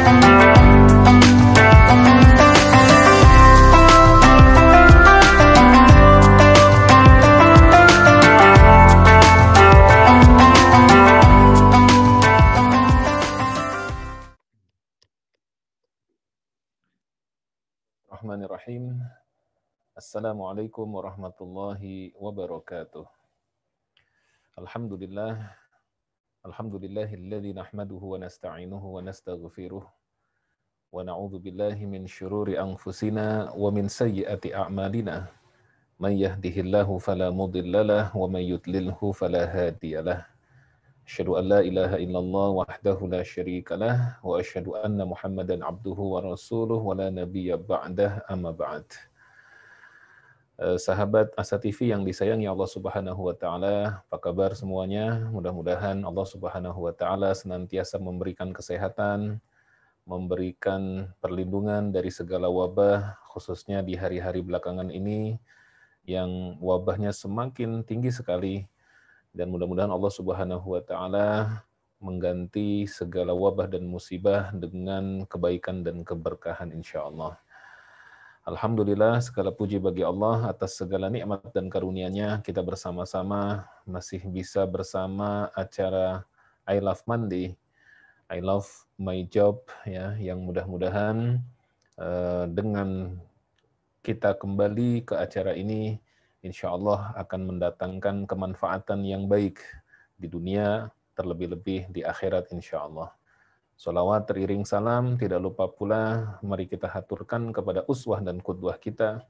Bismillahirrahmanirrahim. Assalamualaikum warahmatullahi wabarakatuh. Alhamdulillah. Alhamdulillahilladzi nahmaduhu wa nasta'inuhu wa nastaghfiruh. Wa na'udzu billahi min syururi anfusina wa min sayyiati a'malina. Man yahdihillahu fala mudhillalah wa man yudlilhu fala hadiyalah. Asyhadu an la ilaha illallah wahdahu la syarikalah wa asyhadu anna Muhammadan abduhu wa rasuluh wa la nabiyya ba'dah amma ba'd. Sahabat Asa TV yang disayangi Allah Subhanahu wa taala, apa kabar semuanya? Mudah-mudahan Allah Subhanahu wa taala senantiasa memberikan kesehatan, memberikan perlindungan dari segala wabah, khususnya di hari-hari belakangan ini yang wabahnya semakin tinggi sekali. Dan mudah-mudahan Allah Subhanahu wa taala mengganti segala wabah dan musibah dengan kebaikan dan keberkahan insyaallah. Alhamdulillah, segala puji bagi Allah atas segala nikmat dan karunia-Nya. Kita bersama-sama masih bisa bersama acara I Love Monday, I Love My Job ya, yang mudah-mudahan dengan kita kembali ke acara ini insya Allah akan mendatangkan kemanfaatan yang baik di dunia, terlebih-lebih di akhirat insya Allah. Salawat teriring salam, tidak lupa pula mari kita haturkan kepada uswah dan qudwah kita,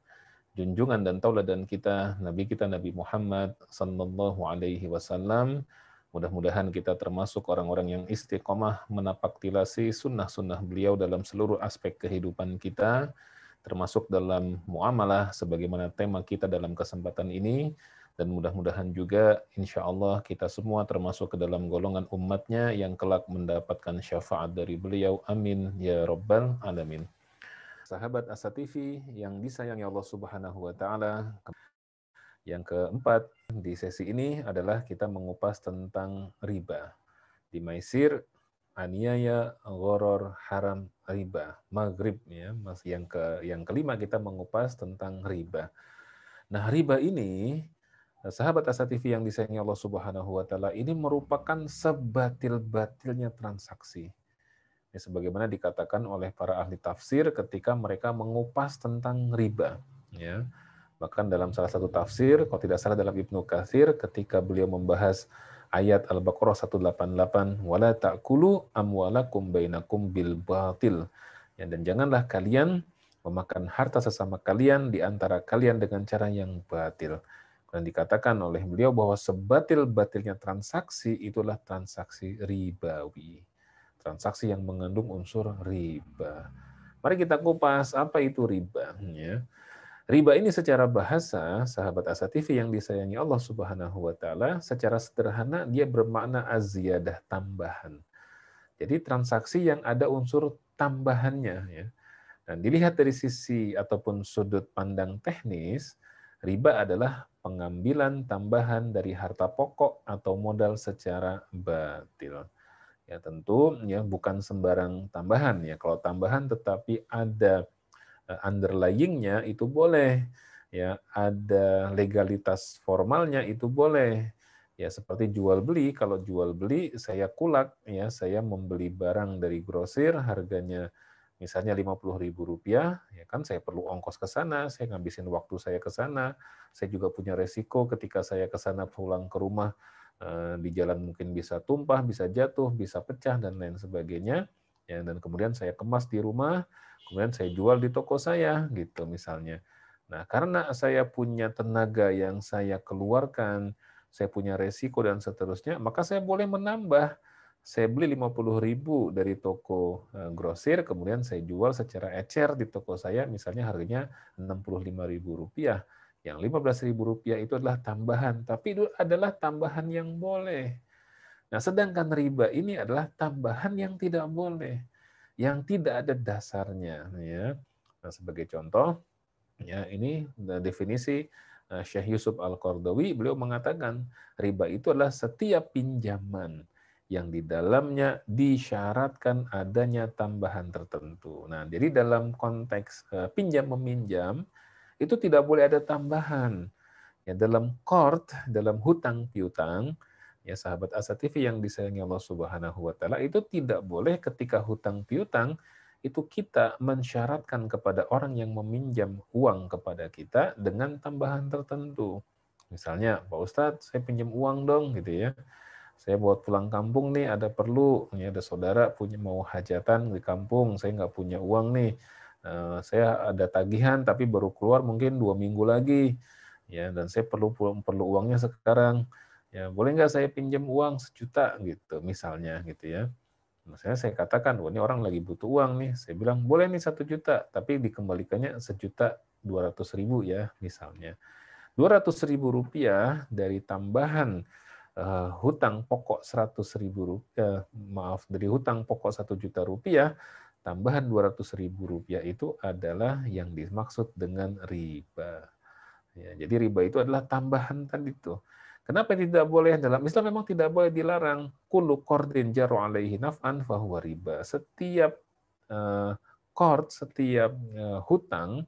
junjungan dan tauladan kita, Nabi kita Nabi Muhammad sallallahu alaihi wasallam. Mudah-mudahan kita termasuk orang-orang yang istiqomah menapaktilasi sunnah-sunnah beliau dalam seluruh aspek kehidupan kita, termasuk dalam muamalah sebagaimana tema kita dalam kesempatan ini, dan mudah-mudahan juga insya Allah kita semua termasuk ke dalam golongan umatnya yang kelak mendapatkan syafaat dari beliau, amin ya rabbal alamin. Sahabat Asa TV yang disayangi Allah Subhanahu wa taala, yang keempat di sesi ini adalah kita mengupas tentang riba. Di Maisir, aniaya, ghoror, haram, riba, maghrib ya. Yang kelima kita mengupas tentang riba. Nah, riba ini, sahabat Asa TV yang disayangi Allah Subhanahu wa taala, ini merupakan sebatil-batilnya transaksi. Ini sebagaimana dikatakan oleh para ahli tafsir ketika mereka mengupas tentang riba, ya. Bahkan dalam salah satu tafsir, kalau tidak salah dalam Ibnu Katsir, ketika beliau membahas ayat Al-Baqarah 188, wala ta'kulu amwalakum bainakum bil batil. Ya, dan janganlah kalian memakan harta sesama kalian di antara kalian dengan cara yang batil. Dan dikatakan oleh beliau bahwa sebatil-batilnya transaksi itulah transaksi ribawi. Transaksi yang mengandung unsur riba. Mari kita kupas apa itu riba. Ya. Riba ini secara bahasa, sahabat Asa TV yang disayangi Allah Subhanahu wa taala, secara sederhana dia bermakna aziyadah, tambahan. Jadi transaksi yang ada unsur tambahannya ya. Dan dilihat dari sisi ataupun sudut pandang teknis, riba adalah pengambilan tambahan dari harta pokok atau modal secara batil. Ya tentu ya bukan sembarang tambahan ya. Kalau tambahan tetapi ada underlying-nya itu boleh, ya ada legalitas formalnya itu boleh, ya seperti jual beli. Kalau jual beli saya kulak, ya saya membeli barang dari grosir harganya misalnya Rp50.000, ya kan saya perlu ongkos ke sana, saya ngabisin waktu saya ke sana, saya juga punya resiko ketika saya ke sana pulang ke rumah di jalan mungkin bisa tumpah, bisa jatuh, bisa pecah dan lain sebagainya, ya dan kemudian saya kemas di rumah. Kemudian saya jual di toko saya, gitu misalnya. Nah, karena saya punya tenaga yang saya keluarkan, saya punya resiko dan seterusnya, maka saya boleh menambah. Saya beli 50.000 dari toko grosir, kemudian saya jual secara ecer di toko saya, misalnya harganya Rp65.000. Yang Rp15.000 itu adalah tambahan, tapi itu adalah tambahan yang boleh. Nah, sedangkan riba ini adalah tambahan yang tidak boleh, yang tidak ada dasarnya ya. Nah, sebagai contoh ya ini definisi Syekh Yusuf Al-Qardawi, beliau mengatakan riba itu adalah setiap pinjaman yang di dalamnya disyaratkan adanya tambahan tertentu. Nah, jadi dalam konteks pinjam meminjam itu tidak boleh ada tambahan. Ya, dalam qard, dalam hutang piutang, ya sahabat Asa TV yang disayangi Allah Subhanahu wa taala, itu tidak boleh ketika hutang piutang itu kita mensyaratkan kepada orang yang meminjam uang kepada kita dengan tambahan tertentu. Misalnya, Pak Ustadz, saya pinjam uang dong gitu ya. Saya buat pulang kampung nih, ada perlu, ya ada saudara punya mau hajatan di kampung, saya nggak punya uang nih. Saya ada tagihan tapi baru keluar mungkin 2 minggu lagi, ya dan saya perlu uangnya sekarang. Ya boleh nggak saya pinjam uang 1 juta gitu, misalnya gitu ya. Misalnya saya katakan, wah ini orang lagi butuh uang nih. Saya bilang, boleh nih 1 juta, tapi dikembalikannya 1.200.000 ya, misalnya. 200.000 rupiah dari tambahan hutang pokok 100.000 rupiah, dari hutang pokok 1 juta rupiah, tambahan 200.000 rupiah itu adalah yang dimaksud dengan riba. Ya, jadi riba itu adalah tambahan tadi itu. Kenapa tidak boleh? Dalam Islam memang tidak boleh dilarang. Kullu qardin jaru alaihi naf'an fahuwa riba. Setiap setiap hutang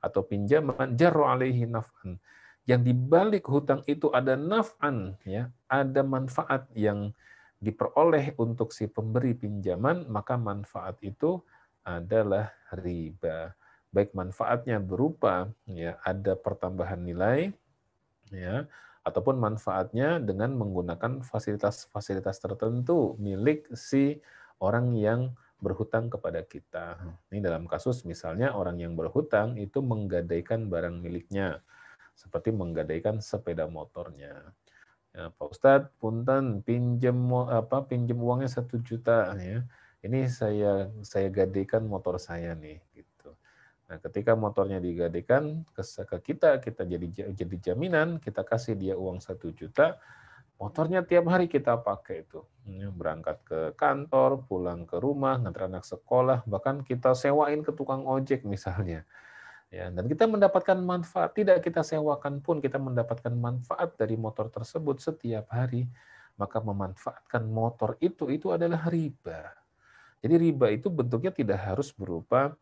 atau pinjaman jaru alaihi naf'an. Yang dibalik hutang itu ada naf'an, ya, ada manfaat yang diperoleh untuk si pemberi pinjaman, maka manfaat itu adalah riba. Baik manfaatnya berupa ya ada pertambahan nilai, ya, ataupun manfaatnya dengan menggunakan fasilitas-fasilitas tertentu milik si orang yang berhutang kepada kita. Ini dalam kasus misalnya orang yang berhutang itu menggadaikan barang miliknya, seperti menggadaikan sepeda motornya. Ya, Pak Ustadz, punten pinjem uangnya 1 juta ya. Ini saya gadaikan motor saya nih gitu. Nah, ketika motornya digadaikan ke kita jadi jaminan, kita kasih dia uang 1 juta, motornya tiap hari kita pakai itu. Berangkat ke kantor, pulang ke rumah, ngantar anak sekolah, bahkan kita sewain ke tukang ojek misalnya. Ya, dan kita mendapatkan manfaat, tidak kita sewakan pun kita mendapatkan manfaat dari motor tersebut setiap hari, maka memanfaatkan motor itu adalah riba. Jadi riba itu bentuknya tidak harus berupa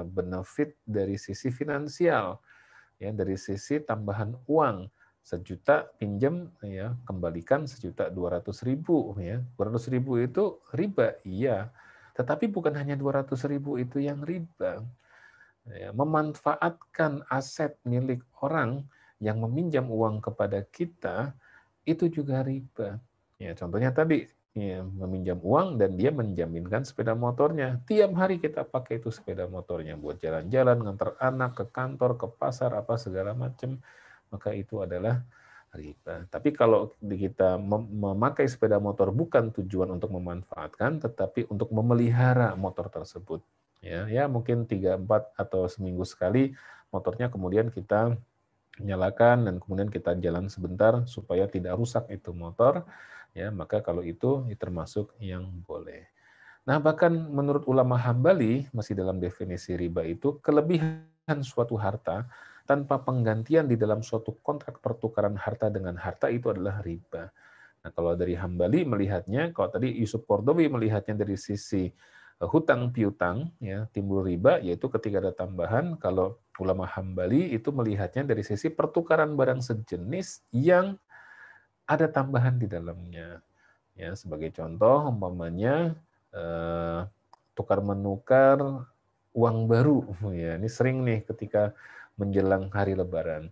benefit dari sisi finansial, ya dari sisi tambahan uang. 1 juta pinjam ya kembalikan 1.200.000 ya. 200.000 itu riba, iya. Tetapi bukan hanya 200.000 itu yang riba. Ya, memanfaatkan aset milik orang yang meminjam uang kepada kita itu juga riba. Ya, contohnya tadi ya, meminjam uang dan dia menjaminkan sepeda motornya. Tiap hari kita pakai itu sepeda motornya buat jalan-jalan, ngantar anak ke kantor, ke pasar, apa segala macam. Maka itu adalah riba. Tapi kalau kita memakai sepeda motor bukan tujuan untuk memanfaatkan, tetapi untuk memelihara motor tersebut. Ya mungkin 3-4 atau seminggu sekali motornya kemudian kita nyalakan dan kemudian kita jalan sebentar supaya tidak rusak itu motor, ya maka kalau itu termasuk yang boleh. Nah bahkan menurut ulama Hambali masih dalam definisi riba itu kelebihan suatu harta tanpa penggantian di dalam suatu kontrak pertukaran harta dengan harta itu adalah riba. Nah kalau dari Hambali melihatnya, kalau tadi Yusuf Qaradawi melihatnya dari sisi hutang piutang ya timbul riba yaitu ketika ada tambahan. Kalau ulama Hambali itu melihatnya dari sisi pertukaran barang sejenis yang ada tambahan di dalamnya. Ya, sebagai contoh umpamanya tukar menukar uang baru. Ya, ini sering nih ketika menjelang hari Lebaran.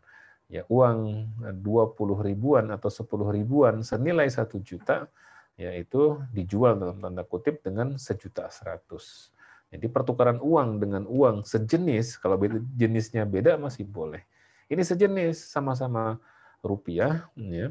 Ya, uang 20 ribuan atau 10 ribuan senilai 1 juta yaitu dijual dalam tanda kutip dengan 1.100.000. Jadi pertukaran uang dengan uang sejenis, kalau jenisnya beda masih boleh. Ini sejenis, sama-sama rupiah, ya.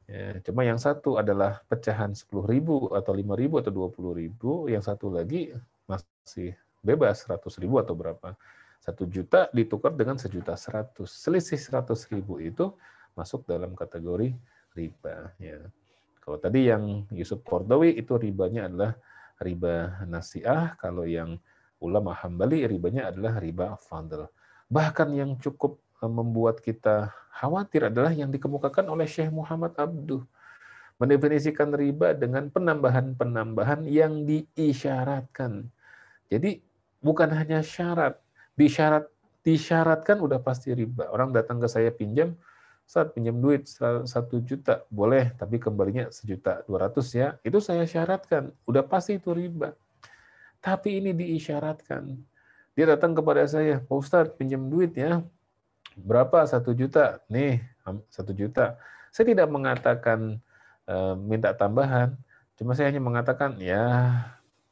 Ya, cuma yang satu adalah pecahan 10.000 atau 5.000 atau 20.000, yang satu lagi masih bebas 100.000 atau berapa. 1 juta ditukar dengan 1.100.000. Selisih 100.000 itu masuk dalam kategori riba. Ya. Kalau tadi yang Yusuf Qaradawi itu ribanya adalah riba nasiah, kalau yang ulama Hambali ribanya adalah riba fadl. Bahkan yang cukup membuat kita khawatir adalah yang dikemukakan oleh Syekh Muhammad Abduh. mendefinisikan riba dengan penambahan-penambahan yang diisyaratkan. Jadi bukan hanya syarat, disyaratkan udah pasti riba. Orang datang ke saya pinjam, saat pinjam duit 1 juta, boleh, tapi kembalinya 1.200.000 ya, itu saya syaratkan, udah pasti itu riba. Tapi ini diisyaratkan. Dia datang kepada saya, Pak Ustadz pinjam duit ya, berapa 1 juta? Nih, 1 juta. Saya tidak mengatakan minta tambahan, cuma saya hanya mengatakan ya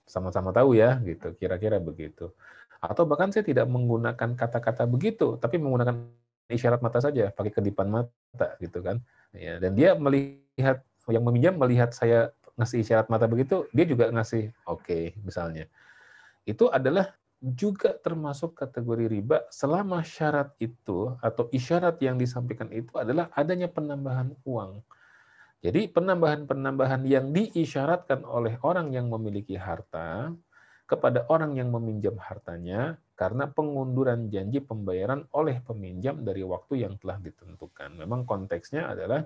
sama-sama tahu ya, gitu, kira-kira begitu. Atau bahkan saya tidak menggunakan kata-kata begitu, tapi menggunakan isyarat mata saja, pakai kedipan mata, gitu kan. Ya, dan dia melihat, yang meminjam melihat saya ngasih isyarat mata begitu, dia juga ngasih oke, misalnya. Itu adalah juga termasuk kategori riba selama syarat itu atau isyarat yang disampaikan itu adalah adanya penambahan uang. Jadi penambahan-penambahan yang diisyaratkan oleh orang yang memiliki harta kepada orang yang meminjam hartanya karena pengunduran janji pembayaran oleh peminjam dari waktu yang telah ditentukan. Memang konteksnya adalah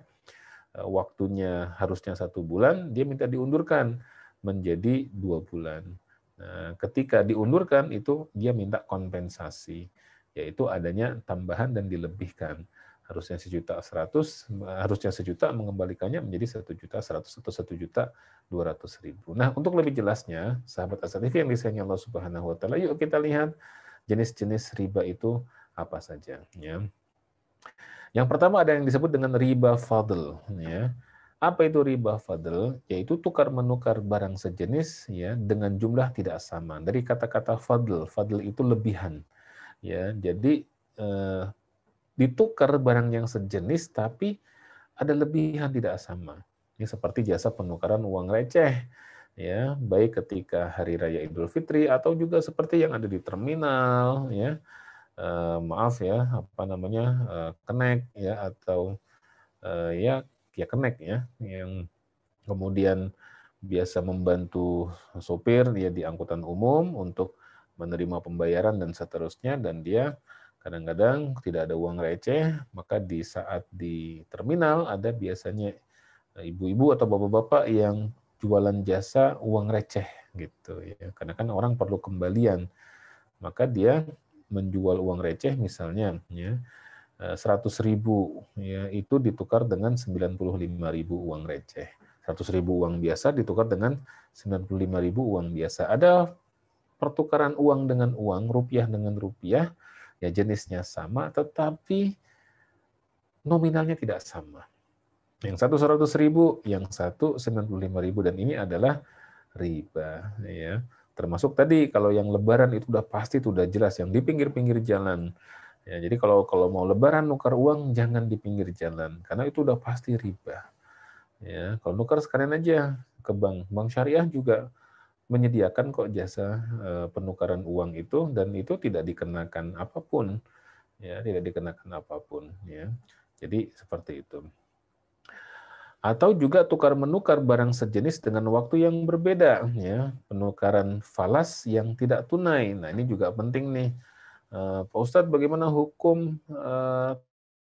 waktunya harusnya 1 bulan, dia minta diundurkan menjadi 2 bulan. Nah, ketika diundurkan itu dia minta kompensasi, yaitu adanya tambahan dan dilebihkan. Harusnya 1.100.000, harusnya 1 juta, mengembalikannya menjadi 1.100.000 atau 1.200.000. Nah, untuk lebih jelasnya, sahabat As-Salafi yang disayangkan Allah Subhanahu wa taala, yuk kita lihat jenis-jenis riba itu apa saja, ya. Yang pertama ada yang disebut dengan riba fadl, ya. Apa itu riba fadl? Yaitu tukar menukar barang sejenis ya dengan jumlah tidak sama. Dari kata-kata fadl, fadl itu lebihan, ya. Jadi ditukar barang yang sejenis tapi ada lebihan tidak sama. Ini seperti jasa penukaran uang receh, ya, baik ketika hari raya Idul Fitri atau juga seperti yang ada di terminal, ya. Maaf ya, apa namanya, kenek ya, atau ya kenek ya, yang kemudian biasa membantu sopir ya di angkutan umum untuk menerima pembayaran dan seterusnya, dan dia kadang-kadang tidak ada uang receh, maka di saat di terminal ada biasanya ibu-ibu atau bapak-bapak yang jualan jasa uang receh gitu ya, karena kan orang perlu kembalian, maka dia menjual uang receh misalnya ya 100.000 ya, itu ditukar dengan 95.000 uang receh. 100.000 uang biasa ditukar dengan 95.000 uang biasa. Ada pertukaran uang dengan uang, rupiah dengan rupiah, ya jenisnya sama, tetapi nominalnya tidak sama. Yang satu 100.000, yang satu 95.000, dan ini adalah riba. Ya. Termasuk tadi kalau yang lebaran itu udah pasti, itu udah jelas, yang di pinggir-pinggir jalan. Ya, jadi kalau mau lebaran nukar uang jangan di pinggir jalan karena itu udah pasti riba. Ya, kalau nukar sekalian aja ke bank. Bank syariah juga menyediakan kok jasa penukaran uang itu, dan itu tidak dikenakan apapun. Ya, tidak dikenakan apapun ya. Jadi seperti itu. Atau juga tukar menukar barang sejenis dengan waktu yang berbeda ya, penukaran falas yang tidak tunai. Nah, ini juga penting nih. Pak Ustadz, bagaimana hukum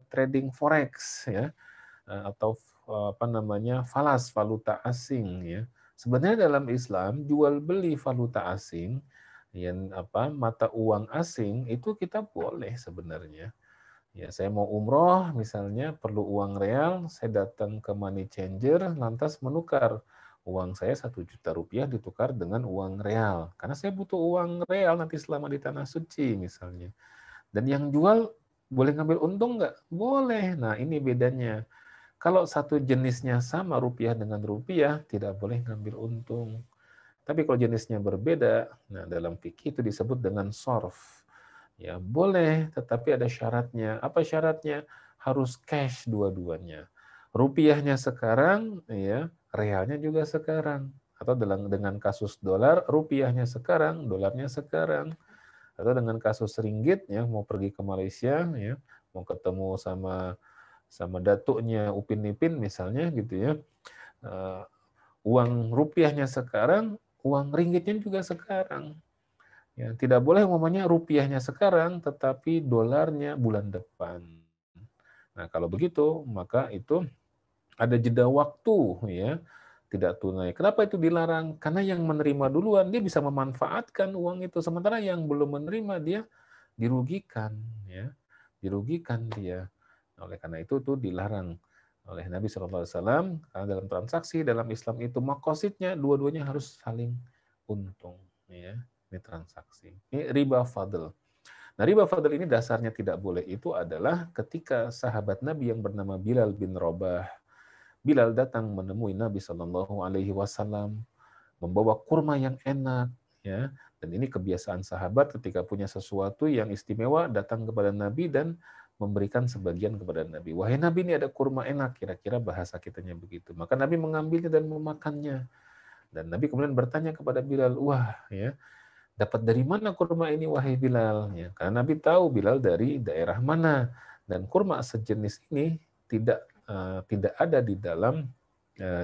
trading forex ya, atau apa namanya, falas, valuta asing ya. Sebenarnya dalam Islam jual beli valuta asing, yang apa, mata uang asing itu kita boleh sebenarnya. Ya, saya mau umroh misalnya perlu uang real, saya datang ke money changer lantas menukar uang saya 1 juta rupiah ditukar dengan uang real karena saya butuh uang real nanti selama di tanah suci misalnya. Dan yang jual boleh ngambil untung nggak? Boleh. Nah, ini bedanya. Kalau satu jenisnya sama rupiah dengan rupiah, tidak boleh ngambil untung. Tapi kalau jenisnya berbeda, nah dalam fikih itu disebut dengan sorf. Ya, boleh, tetapi ada syaratnya. Apa syaratnya? Harus cash dua-duanya. Rupiahnya sekarang, ya, realnya juga sekarang. Atau dengan kasus dolar, rupiahnya sekarang, dolarnya sekarang. Atau dengan kasus ringgit, ya, mau pergi ke Malaysia, ya, mau ketemu sama datuknya Upin Ipin misalnya gitu ya. Uang rupiahnya sekarang, uang ringgitnya juga sekarang. Ya, tidak boleh umpamanya rupiahnya sekarang tetapi dolarnya bulan depan. Nah, kalau begitu maka itu ada jeda waktu, ya, tidak tunai. Kenapa itu dilarang? Karena yang menerima duluan dia bisa memanfaatkan uang itu, sementara yang belum menerima dia dirugikan, ya, dirugikan dia. Oleh karena itu tuh dilarang oleh Nabi SAW. Karena dalam transaksi dalam Islam itu makosidnya dua-duanya harus saling untung, ya. Ini transaksi. Ini riba fadl. Nah, riba fadl ini dasarnya tidak boleh itu adalah ketika sahabat Nabi yang bernama Bilal bin Rabah. Bilal datang menemui Nabi Shallallahu Alaihi Wasallam membawa kurma yang enak, ya. Dan ini kebiasaan sahabat ketika punya sesuatu yang istimewa datang kepada Nabi dan memberikan sebagian kepada Nabi. Wahai Nabi, ini ada kurma enak, kira-kira bahasa kitanya begitu. Maka Nabi mengambilnya dan memakannya. Dan Nabi kemudian bertanya kepada Bilal, wah, ya, dapat dari mana kurma ini wahai Bilal? Ya, karena Nabi tahu Bilal dari daerah mana, dan kurma sejenis ini tidak ada di dalam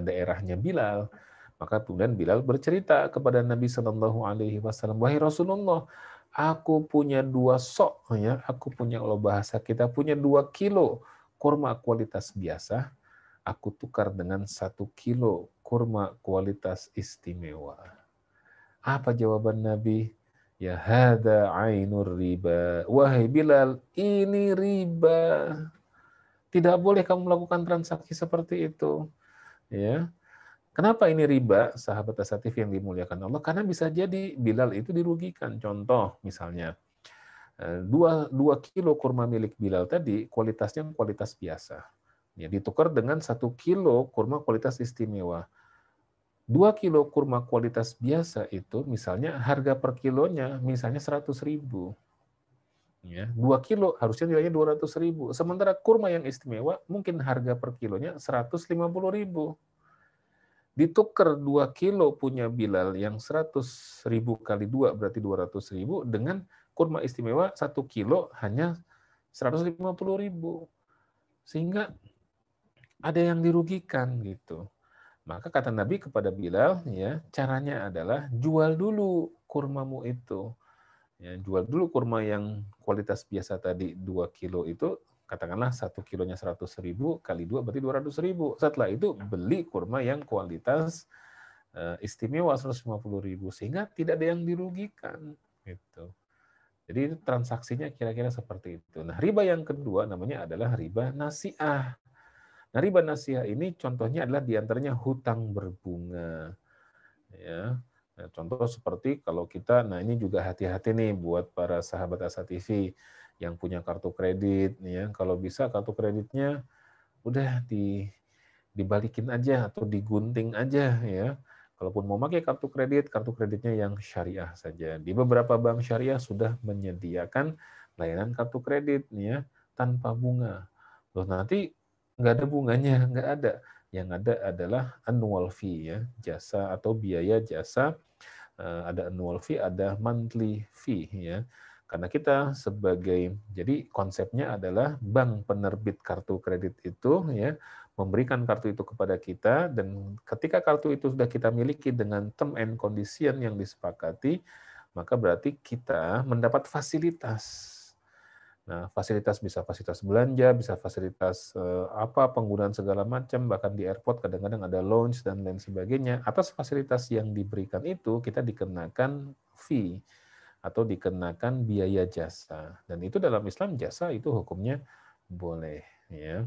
daerahnya Bilal. Maka kemudian Bilal bercerita kepada Nabi Shallallahu Alaihi Wasallam, wahai Rasulullah, aku punya 2 sok, ya, aku punya, kalau bahasa kita punya 2 kilo kurma kualitas biasa, aku tukar dengan 1 kilo kurma kualitas istimewa. Apa jawaban Nabi? Ya hada ainur riba. Wahai Bilal, ini riba. Tidak boleh kamu melakukan transaksi seperti itu. Ya. Kenapa ini riba, sahabat asatif yang dimuliakan Allah? Karena bisa jadi Bilal itu dirugikan. Contoh misalnya, 2 kilo kurma milik Bilal tadi kualitasnya kualitas biasa. Ya, ditukar dengan 1 kilo kurma kualitas istimewa. 2 kilo kurma kualitas biasa itu misalnya harga per kilonya misalnya 100.000. Ya, 2 kilo harusnya nilainya 200.000. Sementara kurma yang istimewa mungkin harga per kilonya 150.000. Ditukar 2 kilo punya Bilal yang 100.000 kali 2 berarti 200.000 dengan kurma istimewa 1 kilo hanya 150.000. Sehingga ada yang dirugikan gitu. Maka kata Nabi kepada Bilal, ya, caranya adalah jual dulu kurmamu itu. Ya, jual dulu kurma yang kualitas biasa tadi 2 kilo itu, katakanlah 1 kilonya 100.000 kali 2 berarti 200.000. Setelah itu beli kurma yang kualitas istimewa 150.000 sehingga tidak ada yang dirugikan gitu. Jadi transaksinya kira-kira seperti itu. Nah, riba yang kedua namanya adalah riba nasi'ah. Nah, riba nasi'ah ini contohnya adalah diantaranya hutang berbunga. Ya, nah, contoh seperti kalau kita, nah ini juga hati-hati nih buat para sahabat Asa TV yang punya kartu kredit, ya. Kalau bisa kartu kreditnya udah dibalikin aja atau digunting aja, ya. Kalaupun mau pakai kartu kreditnya yang syariah saja. Di beberapa bank syariah sudah menyediakan layanan kartu kredit, ya, tanpa bunga. Loh, nanti nggak ada bunganya, nggak ada. Yang ada adalah annual fee, ya, jasa atau biaya jasa. Ada annual fee, ada monthly fee, ya. Karena kita jadi konsepnya adalah bank penerbit kartu kredit itu, ya, memberikan kartu itu kepada kita, dan ketika kartu itu sudah kita miliki dengan term and condition yang disepakati, maka berarti kita mendapat fasilitas. Nah, fasilitas bisa fasilitas belanja, bisa fasilitas penggunaan segala macam, bahkan di airport kadang-kadang ada lounge dan lain sebagainya. Atas fasilitas yang diberikan itu kita dikenakan fee atau dikenakan biaya jasa. Dan itu dalam Islam jasa itu hukumnya boleh, ya.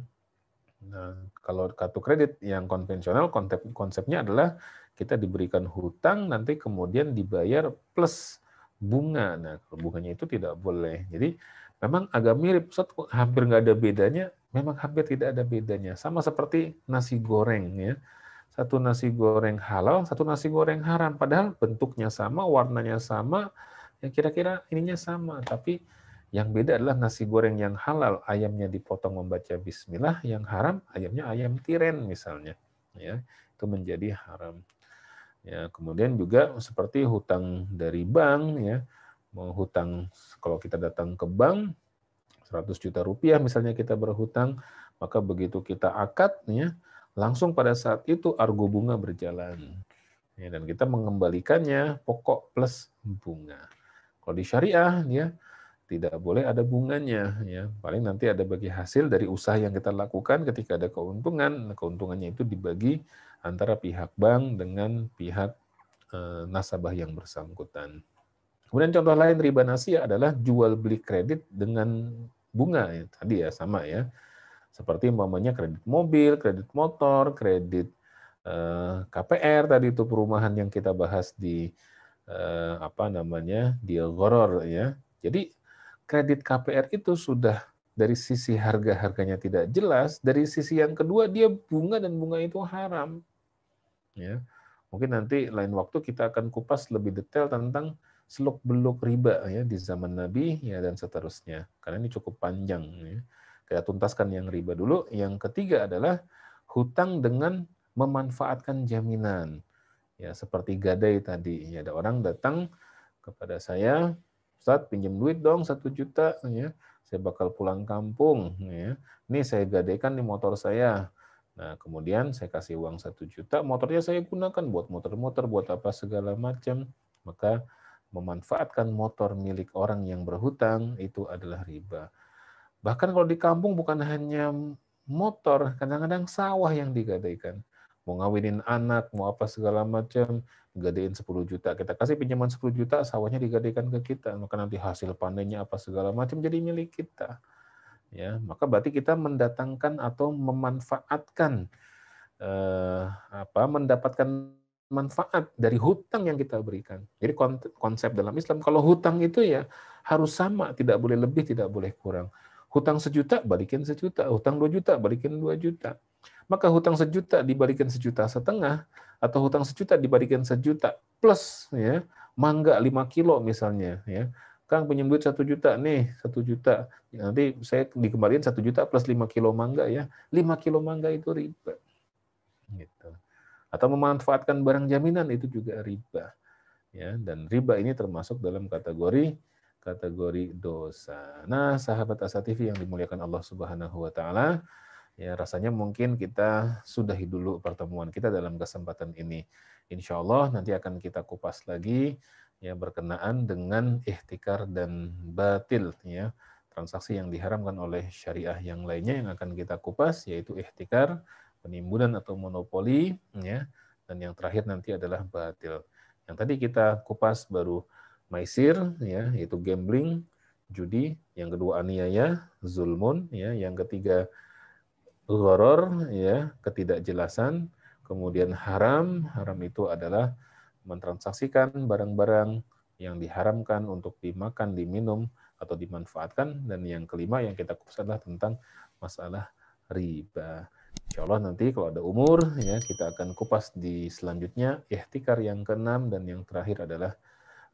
Nah, kalau kartu kredit yang konvensional konsepnya adalah kita diberikan hutang nanti kemudian dibayar plus bunga. Nah, bunganya itu tidak boleh. Jadi memang agak mirip, hampir nggak ada bedanya. Memang hampir tidak ada bedanya. Sama seperti nasi goreng, ya. Satu nasi goreng halal, satu nasi goreng haram. Padahal bentuknya sama, warnanya sama, ya kira-kira ininya sama. Tapi yang beda adalah nasi goreng yang halal, ayamnya dipotong membaca bismillah, yang haram, ayamnya ayam tiren misalnya. Ya, itu menjadi haram. Ya, kemudian juga seperti hutang dari bank, ya. Mau hutang, kalau kita datang ke bank, 100 juta rupiah misalnya kita berhutang, maka begitu kita akad, ya, langsung pada saat itu argo bunga berjalan. Ya, dan kita mengembalikannya pokok plus bunga. Kalau di syariah, ya, tidak boleh ada bunganya, ya. Paling nanti ada bagi hasil dari usaha yang kita lakukan. Ketika ada keuntungan, keuntungannya itu dibagi antara pihak bank dengan pihak nasabah yang bersangkutan. Kemudian contoh lain riba nasiah adalah jual beli kredit dengan bunga, ya. Tadi ya sama ya, seperti umpamanya kredit mobil, kredit motor, kredit KPR tadi itu perumahan yang kita bahas di di Gharar ya. Jadi kredit KPR itu sudah dari sisi harganya tidak jelas, dari sisi yang kedua dia bunga dan bunga itu haram. Ya. Mungkin nanti lain waktu kita akan kupas lebih detail tentang seluk-beluk riba ya di zaman Nabi ya dan seterusnya. Karena ini cukup panjang ya. Kita tuntaskan yang riba dulu. Yang ketiga adalah hutang dengan memanfaatkan jaminan. Ya, seperti gadai tadi. Ya, ada orang datang kepada saya, Ustaz pinjam duit dong 1 juta ya. Saya bakal pulang kampung ya. Ini saya gadaikan di motor saya. Nah, kemudian saya kasih uang 1 juta, motornya saya gunakan buat motor-motor, buat apa segala macam. Maka memanfaatkan motor milik orang yang berhutang itu adalah riba. Bahkan kalau di kampung bukan hanya motor, kadang-kadang sawah yang digadaikan. Mau ngawinin anak, mau apa segala macam, gadein 10 juta. Kita kasih pinjaman 10 juta, sawahnya digadaikan ke kita. Maka nanti hasil panennya apa segala macam jadi milik kita. Ya, maka berarti kita mendatangkan atau memanfaatkan mendapatkan manfaat dari hutang yang kita berikan. Jadi konsep dalam Islam kalau hutang itu ya harus sama, tidak boleh lebih, tidak boleh kurang. Hutang 1 juta balikin 1 juta, hutang 2 juta balikin 2 juta. Maka hutang 1 juta dibalikin 1,5 juta atau hutang 1 juta dibalikin 1 juta plus ya, mangga 5 kilo misalnya ya. Kang pinjam duit 1 juta nih, 1 juta. Nanti saya dikembaliin 1 juta plus 5 kilo mangga ya. 5 kilo mangga itu riba. Gitu. Atau memanfaatkan barang jaminan itu juga riba. Ya, dan riba ini termasuk dalam kategori dosa. Nah, sahabat Asa TV yang dimuliakan Allah Subhanahu wa taala, ya rasanya mungkin kita sudahi dulu pertemuan kita dalam kesempatan ini. Insya Allah nanti akan kita kupas lagi ya berkenaan dengan ihtikar dan batil ya, transaksi yang diharamkan oleh syariah yang lainnya yang akan kita kupas yaitu ihtikar, penimbunan atau monopoli ya, dan yang terakhir nanti adalah batil. Yang tadi kita kupas baru maisir ya, yaitu gambling, judi, yang kedua aniaya, zulmun ya, yang ketiga gharar ya, ketidakjelasan, kemudian haram itu adalah mentransaksikan barang-barang yang diharamkan untuk dimakan, diminum, atau dimanfaatkan. Dan yang kelima yang kita kupas adalah tentang masalah riba. Insya Allah nanti kalau ada umur, ya kita akan kupas di selanjutnya. Ihtikar yang keenam dan yang terakhir adalah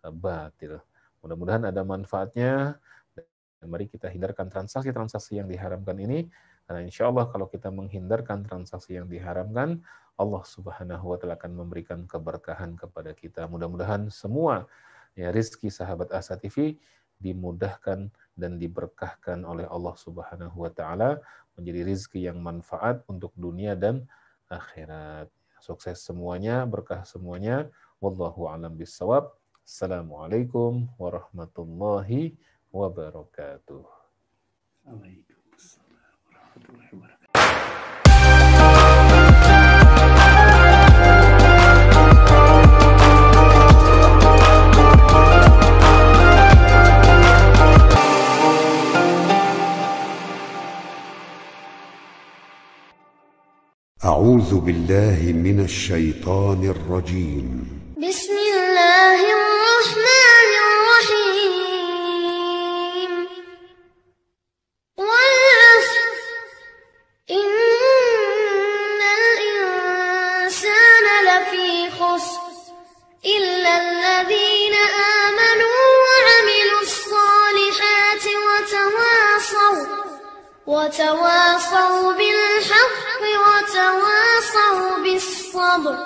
batil. Mudah-mudahan ada manfaatnya. Dan mari kita hindarkan transaksi-transaksi yang diharamkan ini. Karena insya Allah kalau kita menghindarkan transaksi yang diharamkan, Allah Subhanahu wa taala akan memberikan keberkahan kepada kita. Mudah-mudahan semua ya rizki sahabat Asa TV dimudahkan dan diberkahkan oleh Allah Subhanahu wa taala menjadi rizki yang manfaat untuk dunia dan akhirat. Sukses semuanya, berkah semuanya. Wallahu a'lam bishawab. Assalamualaikum warahmatullahi wabarakatuh. Waalaikumsalam warahmatullahi wabarakatuh. أعوذ بالله من الشيطان الرجيم. بسم الله الرحمن الرحيم والعصر إن الإنسان لفي خسر إلا الذين آمنوا وعملوا الصالحات وتواصوا بالحق وتواصوا بالصبر.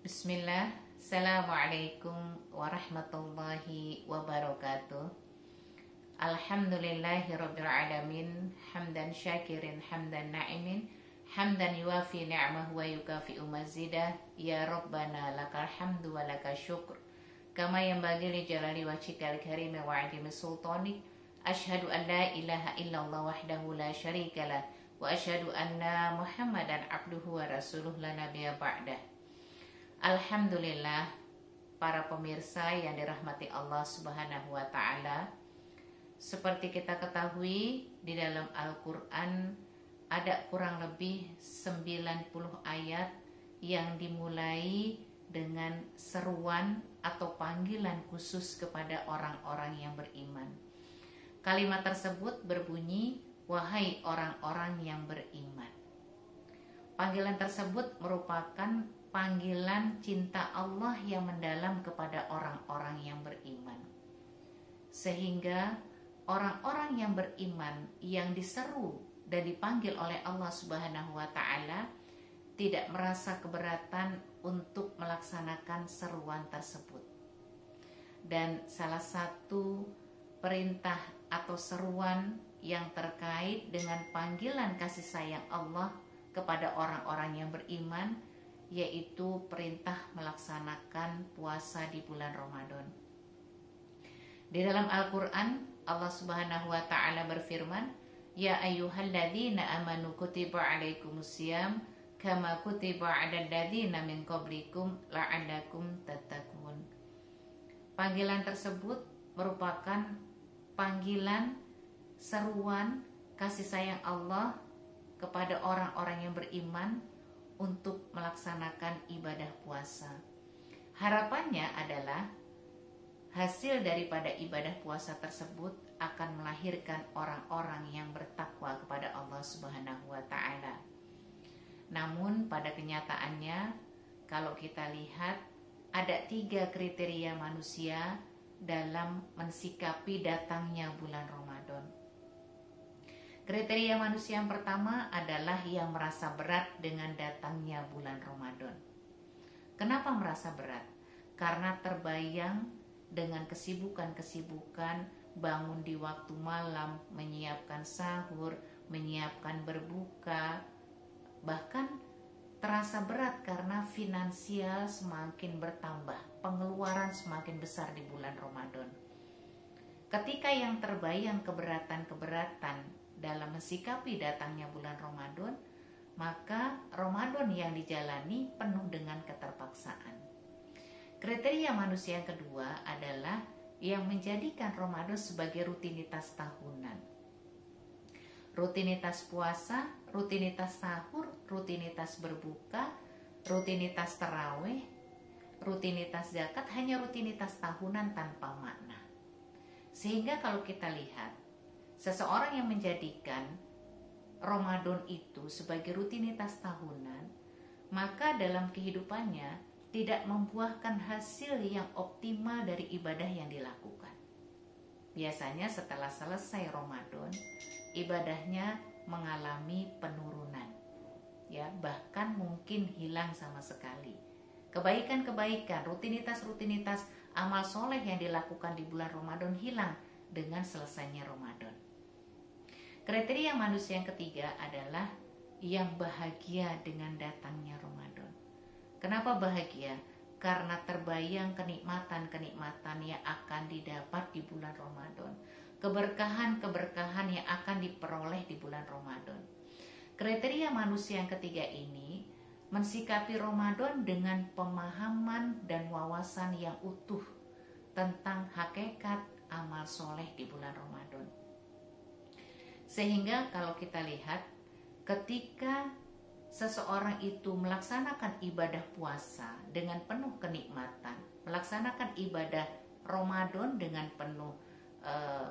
Bismillah, Assalamualaikum warahmatullahi wabarakatuh. Alhamdulillahirabbil alamin, hamdan syakirin hamdan na'imin, hamdan yuwafi ni'amahu wa yukafi'u mazidah. Ya Rabbana lakal hamdu wa lakal syukr kama yanbaghi li jalali wajhikal karim wa 'azimi sultanik. Asyhadu an la ilaha illallah wahdahu la syarikalah wa asyhadu anna Muhammadan abduhu wa rasuluh la nabiyya ba'dah. Alhamdulillah, para pemirsa yang dirahmati Allah Subhanahu wa taala. Seperti kita ketahui, di dalam Al-Qur'an ada kurang lebih 90 ayat yang dimulai dengan seruan atau panggilan khusus kepada orang-orang yang beriman. Kalimat tersebut berbunyi, "Wahai orang-orang yang beriman." Panggilan tersebut merupakan panggilan cinta Allah yang mendalam kepada orang-orang yang beriman. Sehingga orang-orang yang beriman yang diseru dan dipanggil oleh Allah Subhanahu wa taala tidak merasa keberatan untuk melaksanakan seruan tersebut. Dan salah satu perintah atau seruan yang terkait dengan panggilan kasih sayang Allah kepada orang-orang yang beriman, yaitu perintah melaksanakan puasa di bulan Ramadan. Di dalam Al-Quran, Allah Subhanahu wa ta'ala berfirman, "Ya ayyuhalladzina amanu kutiba alaikumusiyam kama kutiba 'alal ladzina min qablikum la'allakum tattaqun." Panggilan tersebut merupakan panggilan seruan kasih sayang Allah kepada orang-orang yang beriman untuk melaksanakan ibadah puasa. Harapannya adalah hasil daripada ibadah puasa tersebut akan melahirkan orang-orang yang bertakwa kepada Allah Subhanahu wa taala. Namun pada kenyataannya, kalau kita lihat, ada 3 kriteria manusia dalam mensikapi datangnya bulan Ramadan. Kriteria manusia yang pertama adalah yang merasa berat dengan datangnya bulan Ramadan. Kenapa merasa berat? Karena terbayang dengan kesibukan-kesibukan, bangun di waktu malam, menyiapkan sahur, menyiapkan berbuka, bahkan terasa berat karena finansial semakin bertambah, pengeluaran semakin besar di bulan Ramadan. Ketika yang terbayang keberatan-keberatan dalam mensikapi datangnya bulan Ramadan, maka Ramadan yang dijalani penuh dengan keterpaksaan. Kriteria manusia yang kedua adalah yang menjadikan Ramadan sebagai rutinitas tahunan. Rutinitas puasa, rutinitas sahur, rutinitas berbuka, rutinitas tarawih, rutinitas zakat hanya rutinitas tahunan tanpa makna. Sehingga kalau kita lihat, seseorang yang menjadikan Ramadan itu sebagai rutinitas tahunan, maka dalam kehidupannya tidak membuahkan hasil yang optimal dari ibadah yang dilakukan. Biasanya setelah selesai Ramadan, ibadahnya mengalami penurunan, ya, bahkan mungkin hilang sama sekali. Kebaikan-kebaikan, rutinitas-rutinitas amal soleh yang dilakukan di bulan Ramadan hilang dengan selesainya Ramadan. Kriteria manusia yang ketiga adalah yang bahagia dengan datangnya Ramadan. Kenapa bahagia? Karena terbayang kenikmatan-kenikmatan yang akan didapat di bulan Ramadan, keberkahan-keberkahan yang akan diperoleh di bulan Ramadan. Kriteria manusia yang ketiga ini mensikapi Ramadan dengan pemahaman dan wawasan yang utuh tentang hakikat amal soleh di bulan Ramadan. Sehingga kalau kita lihat, ketika seseorang itu melaksanakan ibadah puasa dengan penuh kenikmatan, melaksanakan ibadah Ramadan dengan penuh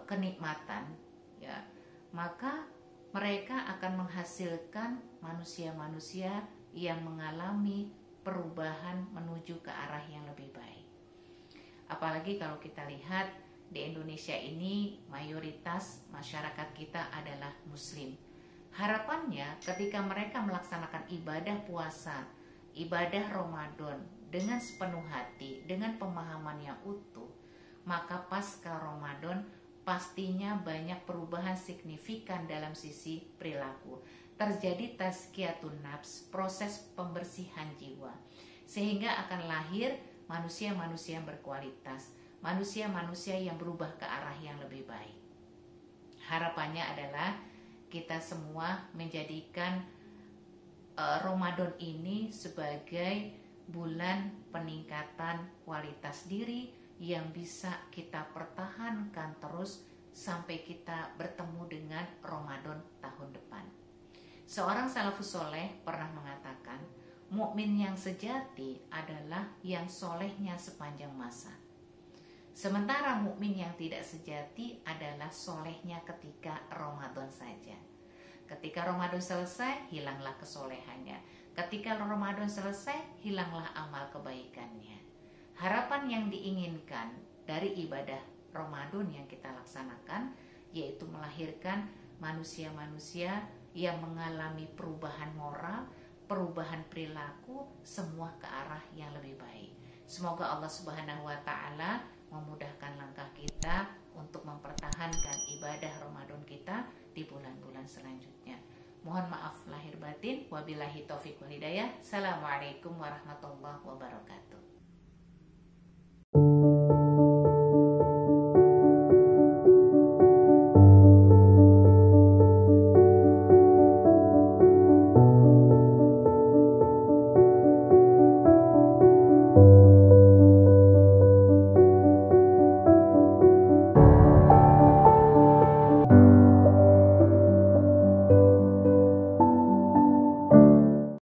kenikmatan, ya, maka mereka akan menghasilkan manusia-manusia yang mengalami perubahan menuju ke arah yang lebih baik. Apalagi kalau kita lihat di Indonesia ini mayoritas masyarakat kita adalah Muslim. Harapannya ketika mereka melaksanakan ibadah puasa, ibadah Ramadan dengan sepenuh hati, dengan pemahaman yang utuh, maka pasca Ramadan pastinya banyak perubahan signifikan dalam sisi perilaku. Terjadi tazkiyatun nafs, proses pembersihan jiwa, sehingga akan lahir manusia-manusia yang berkualitas, manusia-manusia yang berubah ke arah yang lebih baik. Harapannya adalah kita semua menjadikan Ramadan ini sebagai bulan peningkatan kualitas diri yang bisa kita pertahankan terus sampai kita bertemu dengan Ramadan tahun depan. Seorang salafus soleh pernah mengatakan, mukmin yang sejati adalah yang solehnya sepanjang masa. Sementara mukmin yang tidak sejati adalah solehnya ketika Ramadan saja. Ketika Ramadan selesai, hilanglah kesolehannya. Ketika Ramadan selesai, hilanglah amal kebaikannya. Harapan yang diinginkan dari ibadah Ramadan yang kita laksanakan, yaitu melahirkan manusia-manusia yang mengalami perubahan moral, perubahan perilaku, semua ke arah yang lebih baik. Semoga Allah Subhanahu wa Ta'ala memudahkan langkah kita untuk mempertahankan ibadah Ramadan kita di bulan-bulan selanjutnya. Mohon maaf lahir batin. Wabillahi taufiq wal hidayah. Assalamualaikum warahmatullahi wabarakatuh.